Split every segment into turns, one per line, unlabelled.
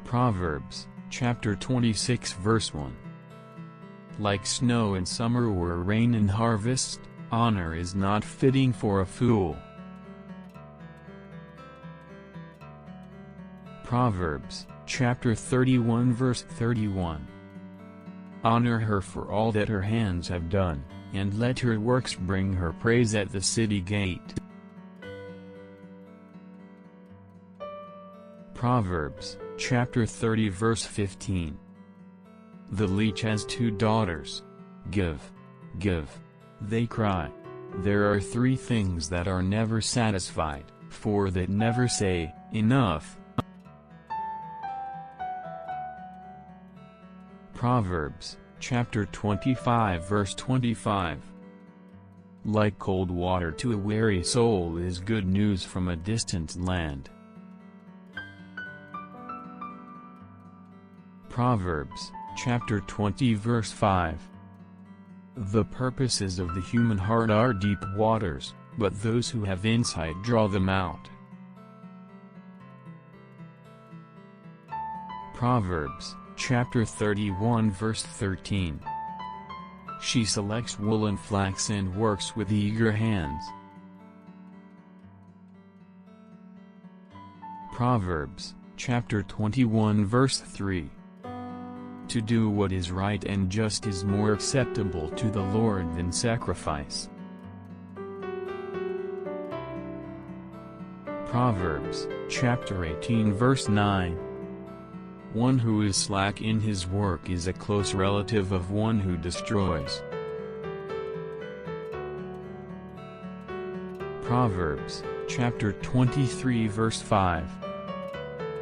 Proverbs, chapter 26 verse 1. Like snow in summer or rain in harvest, honor is not fitting for a fool. Proverbs, chapter 31 verse 31. Honor her for all that her hands have done, and let her works bring her praise at the city gate. Proverbs, chapter 30 verse 15. The leech has two daughters. Give, give. They cry. There are three things that are never satisfied, four that never say, enough. Proverbs, chapter 25 verse 25. Like cold water to a weary soul is good news from a distant land. Proverbs, chapter 20 verse 5. The purposes of the human heart are deep waters, but those who have insight draw them out. Proverbs, chapter 31 verse 13. She selects wool and flax and works with eager hands. Proverbs, chapter 21 verse 3. To do what is right and just is more acceptable to the Lord than sacrifice. Proverbs, chapter 18 verse 9. One who is slack in his work is a close relative of one who destroys. Proverbs, chapter 23 verse 5.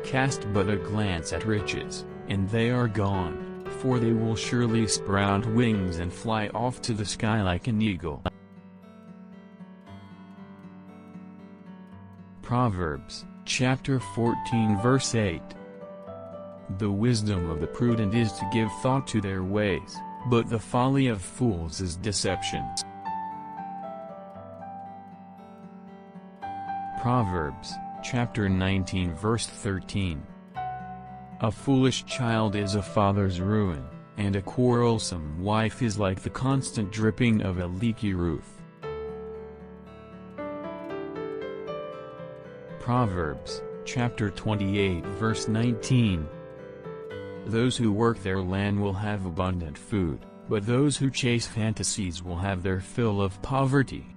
Cast but a glance at riches, and they are gone, for they will surely sprout wings and fly off to the sky like an eagle. Proverbs, chapter 14 verse 8. The wisdom of the prudent is to give thought to their ways, but the folly of fools is deception. Proverbs, chapter 19 verse 13. A foolish child is a father's ruin, and a quarrelsome wife is like the constant dripping of a leaky roof. Proverbs, chapter 28 verse 19. Those who work their land will have abundant food, but those who chase fantasies will have their fill of poverty.